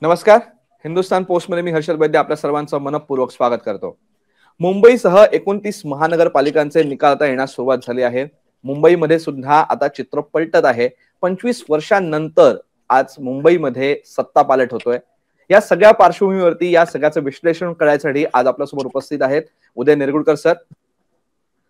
नमस्कार. हिंदुस्थान पोस्टमध्ये मी हर्षद वैद्य आपल्या सर्वांचं मनपूर्वक स्वागत करतो. मुंबईसह 29 महानगरपालिकांचे निकाल आता येण्यास सुरुवात झाली आहे. मुंबईमध्ये सुद्धा आता चित्र पलटत आहे. 25 वर्षांनंतर आज मुंबईमध्ये सत्ता पालट होतोय. या सगळ्या पार्श्वभूमीवरती या सगळ्याचं विश्लेषण करण्यासाठी आज आपल्यासमोर उपस्थित आहेत उदय निरगुडकर सर.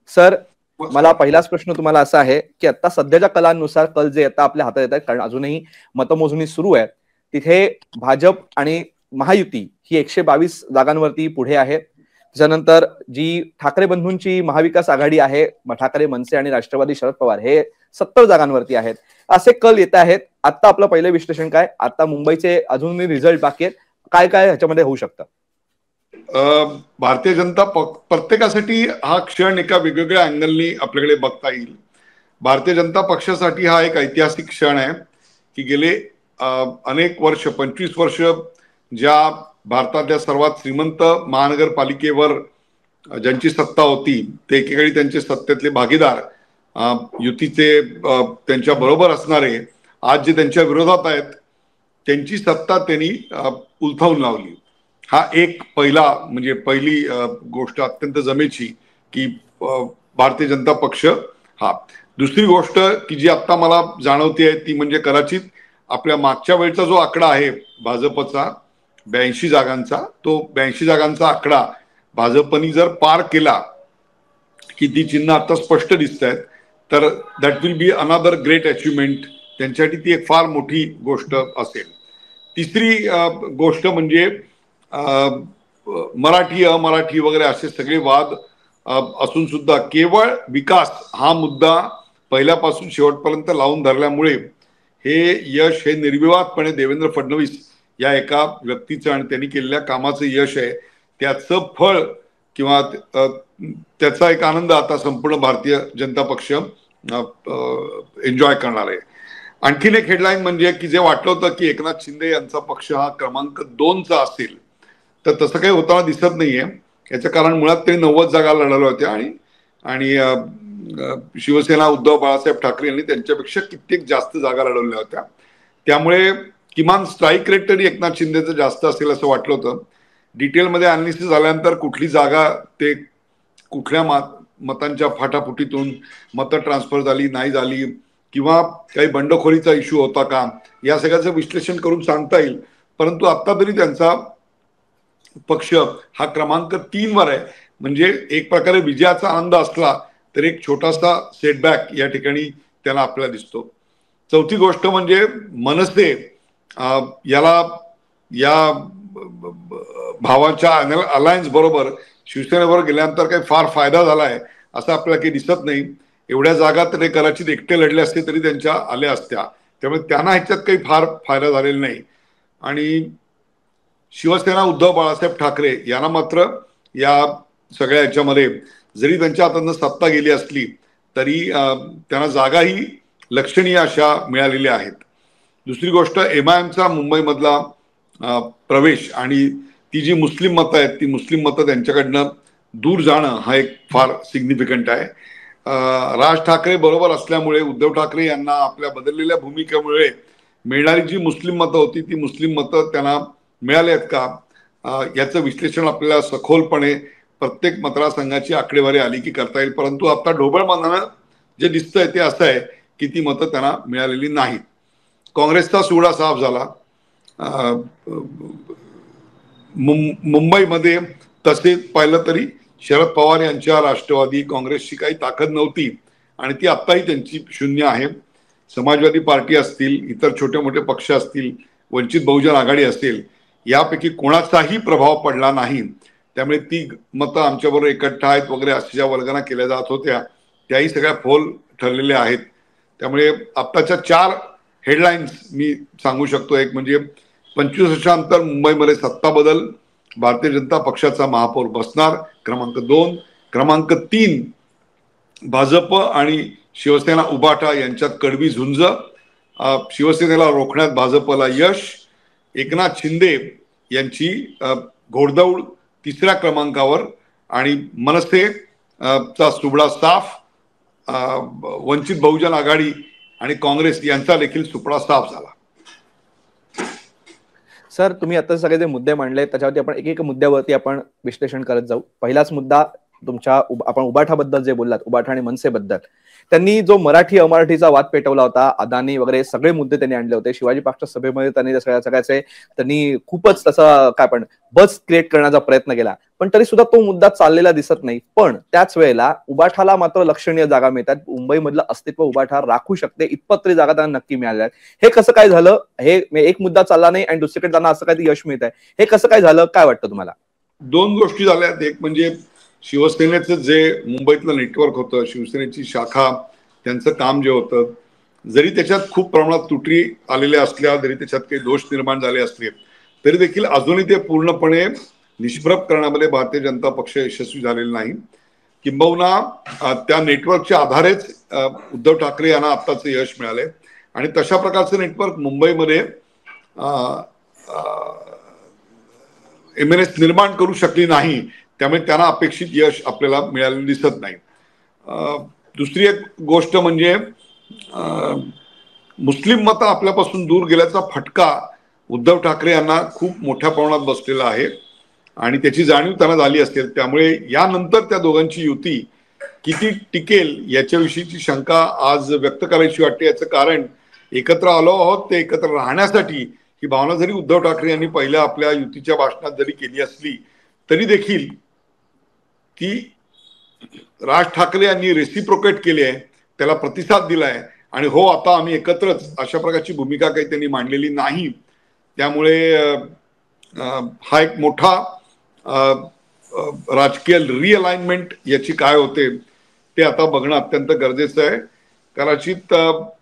सर, मला पहिलाच प्रश्न तुम्हाला असा आहे की आता सध्याच्या कलांनुसार कल जे आता आपल्या हातात येत आहेत, कारण अजूनही मतमोजणी सुरू आहे, तिथे भाजप आणि महायुती ही 122 जागांवरती पुढे आहे. त्याच्यानंतर जी ठाकरे बंधूंची महाविकास आघाडी आहे, ठाकरे, मनसे आणि राष्ट्रवादी शरद पवार हे 70 जागांवरती आहेत. असे कल येत आहेत. आता आपलं पहिलं विश्लेषण काय, आता मुंबईचे अजूनही रिझल्ट बाकी आहेत, काय काय ह्याच्यामध्ये होऊ शकतं? भारतीय जनता प्रत्येकासाठी हा क्षण एका वेगवेगळ्या अँगलनी आपल्याकडे बघता येईल. भारतीय जनता पक्षासाठी हा एक ऐतिहासिक क्षण आहे की गेले अनेक वर्ष, 25 वर्ष ज्या भारतातल्या सर्वात श्रीमंत महानगरपालिकेवर ज्यांची सत्ता होती, ते एकेकाळी त्यांचे सत्तेतले भागीदार, युतीचे त्यांच्या बरोबर असणारे, आज जे त्यांच्या विरोधात आहेत, त्यांची सत्ता त्यांनी उलथावून लावली. हा एक पहिली गोष्ट अत्यंत जमेची की भारतीय जनता पक्ष हा. दुसरी गोष्ट की जी आता मला जाणवते ती म्हणजे कदाचित आपल्या मागच्या वेळचा जो आकडा आहे भाजपचा 82 जागांचा, तो 82 जागांचा आकडा भाजपनी जर पार केला की ती चिन्ह आता स्पष्ट दिसत आहेत, तर that will be another great achievement. त्यांच्यासाठी ती एक फार मोठी गोष्ट असेल. तिसरी गोष्ट म्हणजे मराठी अमराठी वगैरे असे सगळे वाद असून सुद्धा केवळ विकास हा मुद्दा पहिल्यापासून शेवटपर्यंत लावून धरल्यामुळे हे यश हे निर्विवादपणे देवेंद्र फडणवीस या एका व्यक्तीचं आणि त्यांनी केलेल्या कामाचं यश आहे. त्याचं फळ किंवा त्याचा एक आनंद आता संपूर्ण भारतीय जनता पक्ष एन्जॉय करणार आहे. आणखीन एक हेडलाईन म्हणजे की जे वाटलं होतं की एकनाथ शिंदे यांचा पक्ष हा क्रमांक 2चा असेल, तर तसं काही होताना दिसत नाहीये. याचं कारण मुळात ते 90 जागा लढवल्या होत्या आणि शिवसेना उद्धव बाळासाहेब ठाकरे यांनी त्यांच्यापेक्षा कित्येक जास्त जागा लढवल्या होत्या. त्यामुळे किमान स्ट्राईक रेट तरी एकनाथ शिंदेचं जास्त असेल असं वाटलं होतं. डिटेलमध्ये अनालिसिस झाल्यानंतर कुठली जागा ते कुठल्या मतांच्या फाटाफुटीतून मतं ट्रान्सफर झाली नाही झाली किंवा काही बंडखोरीचा इश्यू होता का, या सगळ्याचं विश्लेषण करून सांगता येईल. परंतु आता तरी त्यांचा पक्ष हा क्रमांक 3 वर आहे. म्हणजे एक प्रकारे विजयाचा आनंद असला तर एक छोटासा सेटबॅक या ठिकाणी त्याला आपल्याला दिसतो. चौथी गोष्ट म्हणजे मनसे याला या भावाच्या अलायन्स बरोबर शिवसेनेबरोबर गेल्यानंतर काही फार फायदा झालाय असं आपल्याला काही दिसत नाही. एवढ्या जागा तरी कदाचित एकटे लढले असते तरी त्यांच्या आल्या असत्या, त्यामुळे त्यांना ह्याच्यात काही फार फायदा झालेला नाही. आणि शिवसेना उद्धव बाळासाहेब ठाकरे यांना मात्र या सगळ्या याच्यामध्ये जरी त्यांच्या हातातून सत्ता गेली असली तरी त्यांना जागाही लक्षणीय अशा मिळालेल्या आहेत. दुसरी गोष्ट MIMचा मुंबईमधला प्रवेश आणि ती जी मुस्लिम मतं आहेत, ती मुस्लिम मतं त्यांच्याकडनं दूर जाणं हा एक फार सिग्निफिकंट आहे. राज ठाकरे बरोबर असल्यामुळे उद्धव ठाकरे यांना आपल्या बदललेल्या भूमिकेमुळे मिळणारी जी मुस्लिम मतं होती ती मुस्लिम मतं त्यांना मिळाले आहेत का, याचं विश्लेषण आपल्याला सखोलपणे प्रत्येक मतदारसंघाची आकडेवारी आली की करता येईल. परंतु आता ढोबळ मानानं जे दिसतंय ते असं आहे की ती मतं त्यांना मिळालेली नाहीत. काँग्रेसचा सुवडा साफ झाला. मुंबईमध्ये तसे पाहिलं तरी शरद पवार यांच्या राष्ट्रवादी काँग्रेसची काही ताकद नव्हती आणि ती आत्ताही त्यांची शून्य आहे. समाजवादी पार्टी असतील, इतर छोटे मोठे पक्ष असतील, वंचित बहुजन आघाडी असेल, यापैकी कोणाचाही प्रभाव पडला नाही. त्यामुळे ती मतं आमच्याबरोबर एकट्ठा आहेत वगैरे अशा ज्या वल्गना केल्या जात होत्या त्याही सगळ्या फोल ठरलेल्या आहेत. त्यामुळे आत्ताच्या 4 हेडलाईन्स मी सांगू शकतो. एक म्हणजे 25 वर्षांनंतर मुंबईमध्ये सत्ता बदल, भारतीय जनता पक्षाचा महापौर बसणार, क्रमांक 2. क्रमांक 3 भाजप आणि शिवसेना उभाटा यांच्यात कडवी झुंज, शिवसेनेला रोखण्यात भाजपला यश, एकनाथ शिंदे यांची घोडदौड 3ऱ्या क्रमांकावर आणि मनसे चा सुपडा साफ, वंचित बहुजन आघाडी आणि काँग्रेस यांचा देखील सुपडा साफ झाला. सर, तुम्ही आता सगळे जे मुद्दे मांडले त्याच्यावरती आपण एक एक मुद्द्यावरती आपण विश्लेषण करत जाऊ. पहिलाच मुद्दा तुमच्या आपण उबाठाबद्दल जे बोललात, उबाठा आणि मनसेबद्दल. त्यांनी जो मराठी अमराठीचा वाद पेटवला होता, अदानी वगैरे सगळे मुद्दे त्यांनी आणले होते. शिवाजी पार्कच्या सभेमध्ये त्यांनी सगळ्याचे त्यांनी खूपच तसा काय पण बस क्रिएट करण्याचा प्रयत्न केला. पण तरी सुद्धा तो मुद्दा चाललेला दिसत नाही. पण त्याच वेळेला उबाठाला मात्र लक्षणीय जागा मिळतात. मुंबईमधलं अस्तित्व उबाठा राखू शकते इतपत तरी जागा त्यांना नक्की मिळाल्या. हे कसं काय झालं? हे एक मुद्दा चालला नाही आणि दुसरीकडे त्यांना असं काही यश मिळत आहे. हे कसं काय झालं? काय वाटतं तुम्हाला? दोन गोष्टी झाल्यात. एक म्हणजे शिवसेनेचं जे मुंबईतलं नेटवर्क होतं, शिवसेनेची शाखा, त्यांचं काम जे होतं, जरी त्याच्यात खूप प्रमाणात त्रुटी आलेल्या असल्या, जरी त्याच्यात काही दोष निर्माण झाले असले, तरी देखील अजूनही ते पूर्णपणे निष्प्रभ करण्यामध्ये भारतीय जनता पक्ष यशस्वी झालेला नाही. किंबहुना त्या नेटवर्कच्या आधारेच उद्धव ठाकरे यांना आत्ताचं यश मिळाले आणि तशा प्रकारचं नेटवर्क मुंबईमध्ये MNS निर्माण करू शकली नाही. त्यामुळे त्यांना अपेक्षित यश आपल्याला मिळालेलं दिसत नाही. दुसरी एक गोष्ट म्हणजे मुस्लिम मत आपल्यापासून दूर गेल्याचा फटका उद्धव ठाकरे यांना खूप मोठ्या प्रमाणात बसलेला आहे आणि त्याची जाणीव त्यांना झाली असेल. त्यामुळे यानंतर त्या दोघांची युती किती टिकेल याच्याविषयीची शंका आज व्यक्त करायची वाटते. याचं कारण एकत्र आलो आहोत ते एकत्र राहण्यासाठी ही भावना जरी उद्धव ठाकरे यांनी पहिल्या आपल्या युतीच्या भाषणात जरी केली असली तरी देखील की राज ठाकरे यांनी रेसिप्रोकेट केली आहे, त्याला प्रतिसाद दिलाय आणि हो आता आम्ही एकत्रच अशा प्रकारची भूमिका काही त्यांनी मांडलेली नाही. त्यामुळे हा एक मोठा राजकीय रिअलाइनमेंट याची काय होते ते आता बघणं अत्यंत गरजेचं आहे. कदाचित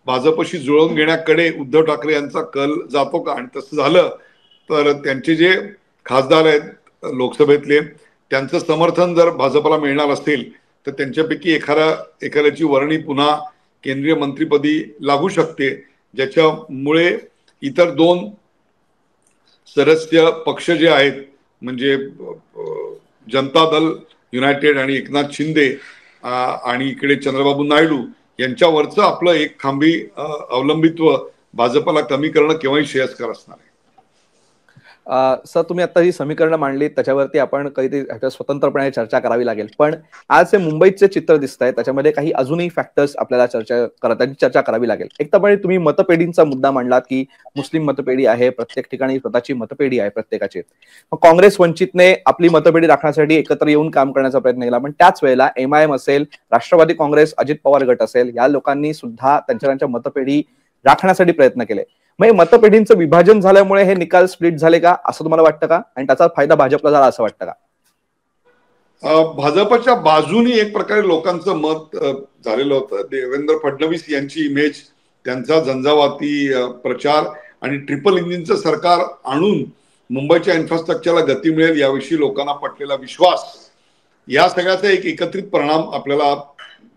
भाजपशी जुळवून घेण्याकडे उद्धव ठाकरे यांचा कल जातो का? आणि तसं झालं तर त्यांचे जे खासदार आहेत लोकसभेतले त्यांचं समर्थन जर भाजपला मिळणार असेल तर त्यांच्यापैकी एखाद्याची वर्णी पुन्हा केंद्रीय मंत्रिपदी लागू शकते, ज्याच्यामुळे इतर दोन सदस्य पक्ष जे आहेत म्हणजे जनता दल युनायटेड आणि एकनाथ शिंदे आणि इकडे चंद्रबाबू नायडू यांच्यावरचं आपलं एक खांबी अवलंबित्व भाजपला कमी करणं केव्हाही श्रेयस्कर असणार आहे. सर, तुम्ही आता ही समीकरणं मांडली त्याच्यावरती आपण काहीतरी स्वतंत्रपणे चर्चा करावी लागेल. पण आज जे मुंबईचे चित्र दिसत आहे त्याच्यामध्ये काही अजूनही फॅक्टर्स आपल्याला चर्चा करावी लागेल. एक तर तुम्ही मतपेढींचा मुद्दा मांडलात की मुस्लिम मतपेढी आहे, प्रत्येक ठिकाणी स्वतःची मतपेढी आहे प्रत्येकाची. काँग्रेस वंचितने आपली मतपेढी राखण्यासाठी एकत्र येऊन काम करण्याचा प्रयत्न केला. पण त्याच वेळेला MIM असेल, राष्ट्रवादी काँग्रेस, अजित पवार गट असेल, या लोकांनी सुद्धा त्यांच्या मतपेढी राखण्यासाठी प्रयत्न केले. मग मतपेढींचं विभाजन झाल्यामुळे हे निकाल स्प्लिट झाले का असं तुम्हाला वाटतं का? आणि त्याचा फायदा भाजपला झाला असं वाटतं का? भाजपच्या बाजूनी एक प्रकारे लोकांचं मत झालेलं होतं. देवेंद्र फडणवीस यांची इमेज, त्यांचा झंझावाती प्रचार आणि ट्रिपल इंजिनचं सरकार आणून मुंबईच्या इन्फ्रास्ट्रक्चरला गती मिळेल याविषयी लोकांना पटलेला विश्वास, या सगळ्याचा एक एकत्रित परिणाम आपल्याला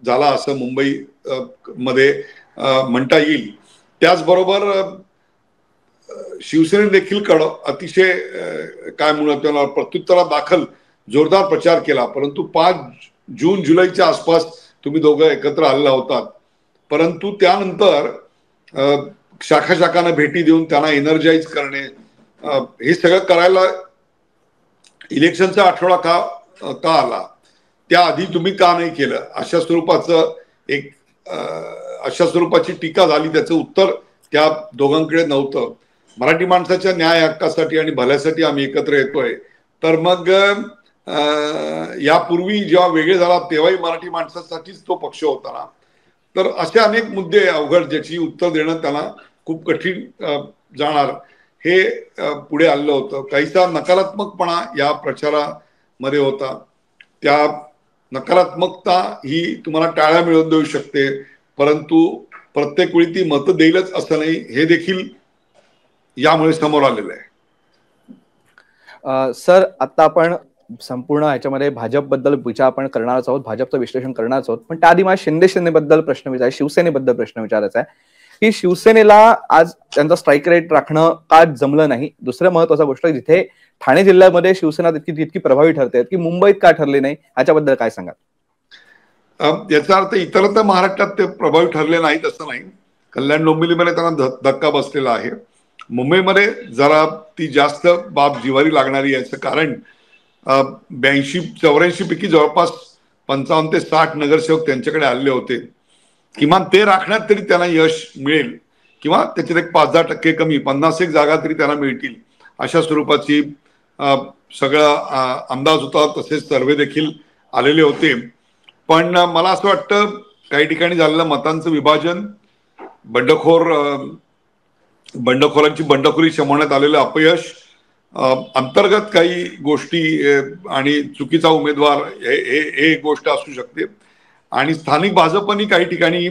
झाला असं मुंबई मध्ये म्हणता येईल. त्याचबरोबर शिवसेने देखील अतिशय काय म्हणून प्रत्युत्तरा दाखल जोरदार प्रचार केला. परंतु 5 जून जुलैच्या आसपास तुम्ही दोघं एकत्र आलेला होतात. परंतु त्यानंतर शाखांना भेटी देऊन त्यांना एनर्जाइज करणे, हे सगळं करायला इलेक्शनचा आठवडा का आला, त्याआधी तुम्ही का नाही केलं, अशा स्वरूपाची टीका झाली. त्याचं उत्तर त्या दोघांकडे नव्हतं. मराठी माणसाच्या न्याय हक्कासाठी आणि भल्यासाठी आम्ही एकत्र येतोय. तर मग यापूर्वी जेव्हा वेगळे झाला तेव्हाही मराठी माणसासाठीच तो पक्ष होता ना. तर असे अनेक मुद्दे अवघड ज्याची उत्तर देणं त्यांना खूप कठीण जाणार हे पुढे आलेलं होतं. काहीसा नकारात्मकपणा या प्रचारामध्ये होता. त्या नकारात्मकता ही तुम्हाला टाळ्या मिळवून देऊ शकते, परंतु प्रत्येक वेळी ती मतं देईलच असं नाही, हे देखील यामुळे समोर आलेलं आहे. सर, आता आपण संपूर्ण ह्याच्यामध्ये भाजपबद्दल विचार आपण करणारच आहोत, भाजपचं विश्लेषण करणारच आहोत. पण त्याआधी मला शिंदेबद्दल प्रश्न विचारायचा, शिवसेनेबद्दल प्रश्न विचारायचा आहे की शिवसेनेला आज त्यांचा स्ट्राईक रेट राखणं का जमलं नाही. दुसरं महत्वाचा गोष्ट, जिथे ठाणे जिल्ह्यामध्ये शिवसेना तितकी प्रभावी ठरते की मुंबईत का ठरली नाही, याच्याबद्दल काय सांगाल? याचा अर्थ इतरत्र महाराष्ट्रात ते प्रभावी ठरले नाहीत असं नाही. कल्याण डोंबिवलीमध्ये त्यांना धक्का बसलेला आहे. मुंबईमध्ये जरा ती जास्त बाब जिव्हारी लागणारी आहे. याचं कारण 82-84 पैकी जवळपास 55 ते 60 नगरसेवक त्यांच्याकडे आलेले होते. किमान ते राखण्यात तरी त्यांना यश मिळेल किंवा त्याच्यात एक 5-10% कमी 51 जागा तरी त्यांना मिळतील अशा स्वरूपाची सगळा अंदाज होता. तसेच सर्वे देखील आलेले होते. पण मला असं वाटतं काही ठिकाणी झालेलं मतांचं विभाजन, बंडखोरांची बंडखोरी शमवण्यात आलेलं अपयश, अंतर्गत काही गोष्टी आणि चुकीचा उमेदवार हे एक गोष्ट असू शकते. आणि स्थानिक भाजपनी काही ठिकाणी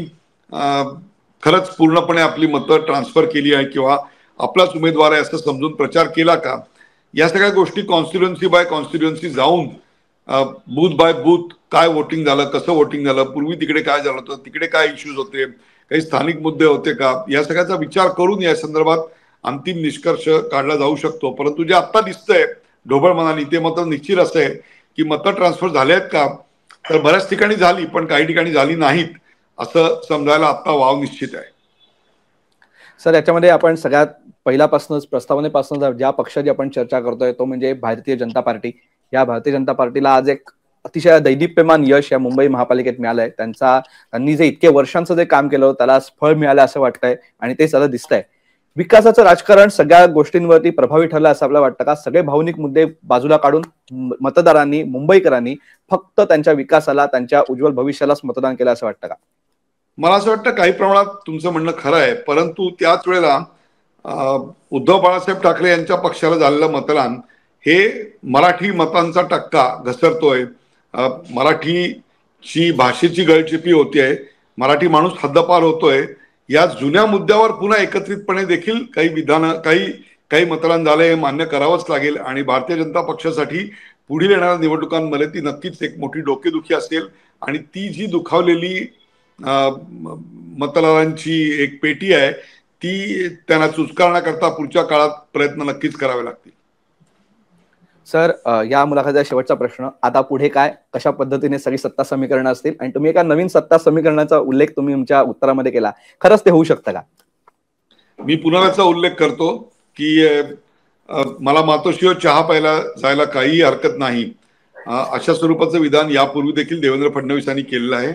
खरंच पूर्णपणे आपली मतं ट्रान्सफर केली आहे किंवा आपलाच उमेदवार आहे असं समजून प्रचार केला का, या सगळ्या गोष्टी कॉन्स्टिट्युएन्सी बाय कॉन्स्टिट्युएन्सी जाऊन बूथ बाय बूथ काय वोटिंग झालं, कसं वोटिंग झालं, पूर्वी तिकडे काय झालं होतं, तिकडे काय इश्यूज होते, काही स्थानिक मुद्दे होते का, या सगळ्याचा विचार करून या संदर्भात अंतिम निष्कर्ष काढला जाऊ शकतो. परंतु जे आता दिसतंय ढोबळ मनाली ते मात्र निश्चित असं आहे की मतं ट्रान्सफर झाले आहेत का, तर बऱ्याच ठिकाणी झाली पण काही ठिकाणी झाली नाहीत असं समजायला आता वाव निश्चित आहे. सर, याच्यामध्ये आपण सगळ्यात पहिल्यापासूनच प्रस्तावनेपासून ज्या पक्षाची आपण चर्चा करतोय तो म्हणजे भारतीय जनता पार्टी. या भारतीय जनता पार्टीला आज एक अतिशय दैदिप्यमान यश या मुंबई महापालिकेत मिळालंय. त्यांनी जे इतके वर्षांचं जे काम केलं त्याला फळ मिळालं असं वाटतंय आणि ते सगळं दिसतंय. विकासाचं राजकारण सगळ्या गोष्टींवरती प्रभावी ठरलं असं आपल्याला वाटतं का? सगळे भावनिक मुद्दे बाजूला काढून मतदारांनी, मुंबईकरांनी फक्त त्यांच्या विकासाला, त्यांच्या उज्ज्वल भविष्यालाच मतदान केलं असं वाटतं का? मला असं वाटतं काही प्रमाणात तुमचं म्हणणं खरं आहे. परंतु त्याच वेळेला उद्धव बाळासाहेब ठाकरे यांच्या पक्षाला झालेलं मतदान हे मराठी मतांचा टक्का घसरतोय, मराठीची भाषेची गळचेपी होतीये, मराठी माणूस हद्दपार होतोय, या जुन्या मुद्द्यावर पुन्हा एकत्रितपणे देखील काही मतदान झालंय हे मान्य करावंच लागेल. आणि भारतीय जनता पक्षासाठी पुढील येणाऱ्या निवडणुकांमध्ये ती नक्कीच एक मोठी डोकेदुखी असेल आणि ती जी दुखावलेली मतदारांची एक पेटी आहे ती त्यांना चुचकारण्याकरता पुढच्या काळात प्रयत्न नक्कीच करावे लागतील. सर, या मुलाखतीचा शेवटचा प्रश्न, आता पुढे काय, कशा पद्धतीने सगळी सत्ता समीकरणं असतील आणि तुम्ही एका नवीन सत्ता समीकरणाचा उल्लेख तुम्ही तुमच्या उत्तरामध्ये केला, खरंच ते होऊ शकतं का? मी पुन्हा याचा उल्लेख करतो की मला मातोश्रीवर चहा प्यायला जायला काही हरकत नाही अशा स्वरूपाचं विधान यापूर्वी देखील देवेंद्र फडणवीसांनी केलेलं आहे.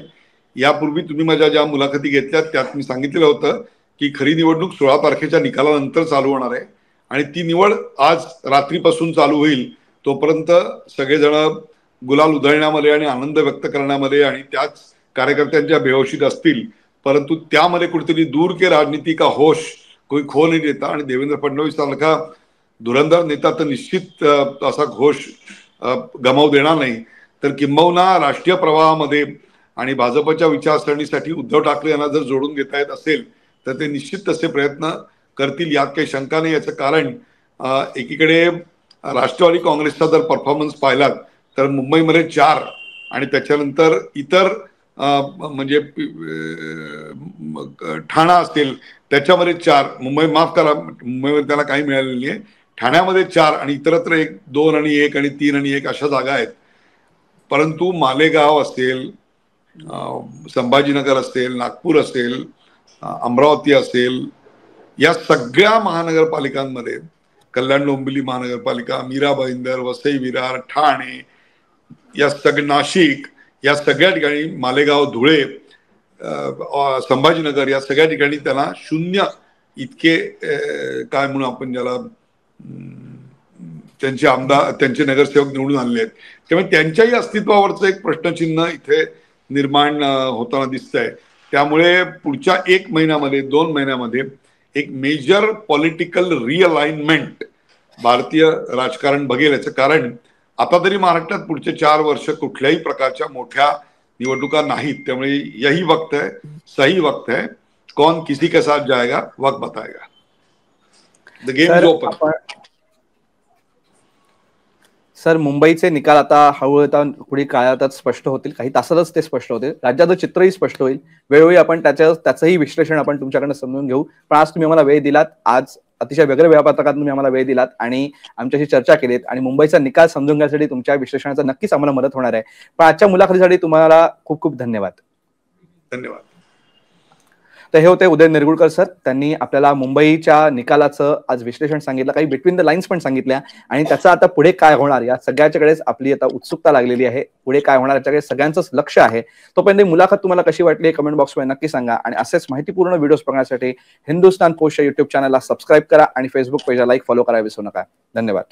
यापूर्वी तुम्ही माझ्या ज्या मुलाखती घेतल्या त्यात मी सांगितलेलं होतं की खरी निवडणूक 16 तारखेच्या निकालानंतर चालू होणार आहे आणि ती निवड आज रात्रीपासून चालू होईल. तोपर्यंत सगळेजण गुलाल उधळण्यामध्ये आणि आनंद व्यक्त करण्यामध्ये आणि त्याच कार्यकर्त्यांच्या बेहोशीत असतील. परंतु त्यामध्ये कुठेतरी दूर के राजनीती का होश कोई खो नाही देता आणि देवेंद्र फडणवीस सारखा धुरंधर नेता तर निश्चित असा घोष गमावू देणार नाही. तर किंबहुना राष्ट्रीय प्रवाहामध्ये आणि भाजपच्या विचारसरणीसाठी उद्धव ठाकरे यांना जर जोडून घेता येत असेल तर ते निश्चित तसे प्रयत्न करतील, यात काही शंका नाही. याचं कारण एकीकडे राष्ट्रवादी काँग्रेसचा जर परफॉर्मन्स पाहिलात तर मुंबईमध्ये 4 आणि त्याच्यानंतर इतर म्हणजे ठाणा असेल त्याच्यामध्ये 4, मुंबईमध्ये त्याला काही मिळालेलं नाही, ठाण्यामध्ये 4 आणि इतरत्र 1, 2 आणि 1 आणि 3 आणि 1 अशा जागा आहेत. परंतु मालेगाव असेल, संभाजीनगर असेल, नागपूर असेल, अमरावती असेल, या सगळ्या महानगरपालिकांमध्ये, कल्याण डोंबिवली महानगरपालिका, मीरा भाईंदर, वसई विरार, ठाणे, या नाशिक, या सगळ्या ठिकाणी, मालेगाव, धुळे, संभाजीनगर, या सगळ्या ठिकाणी त्यांना 0 इतके काय म्हणून आपण ज्याला त्यांचे आमदार, त्यांचे नगरसेवक निवडून आणले आहेत. त्यामुळे त्यांच्याही अस्तित्वावरचं एक प्रश्नचिन्ह इथे निर्माण होताना दिसतंय. त्यामुळे पुढच्या 1 महिन्यामध्ये 2 महिन्यामध्ये एक मेजर पॉलिटिकल रिअलाइनमेंट भारतीय राजकारण बघेल. याचं कारण आता तरी महाराष्ट्रात पुढचे 4 वर्ष कुठल्याही प्रकारच्या मोठ्या निवडणुका नाहीत. त्यामुळे यही वक्त है, सही वक्त है, कौन किसी के साथ जाएगा वक्त बताएगा. The game is open. Sir, मुंबईचे निकाल आता हळूहळू पुढील काळातच स्पष्ट होतील, काही तासातच ते स्पष्ट होतील, राज्याचं चित्रही स्पष्ट होईल. वेळोवेळी आपण त्याचंही विश्लेषण आपण तुमच्याकडनं समजून घेऊ. पण आज तुम्ही आम्हाला वेळ दिलात, आज अतिशय वेगळ्या वेळापत्रकात तुम्ही आम्हाला वेळ दिलात आणि आमच्याशी चर्चा केलीत आणि मुंबईचा निकाल समजून घेण्यासाठी तुमच्या विश्लेषणाचा नक्कीच आम्हाला मदत होणार आहे. पण आजच्या मुलाखतीसाठी तुम्हाला खूप खूप धन्यवाद. धन्यवाद. तर हे होते उदय निरगुडकर सर. त्यांनी आपल्याला मुंबईच्या निकालाचं आज विश्लेषण सांगितलं, काही बिटवीन द लाईन्स पण सांगितल्या आणि त्याचं आता पुढे काय होणार या सगळ्याच्याकडेच आपली आता उत्सुकता लागलेली आहे. पुढे काय होणार याच्याकडे सगळ्यांचंच लक्ष आहे. तोपर्यंत मुलाखत तुम्हाला कशी वाटली कमेंट बॉक्समध्ये नक्की सांगा आणि असेच माहितीपूर्ण व्हिडिओज बघण्यासाठी हिंदुस्तान पोस्टच्या युट्यूब चॅनलला सबस्क्राईब करा आणि फेसबुक पेजला लाईक फॉलो करायला विसरू नका. धन्यवाद.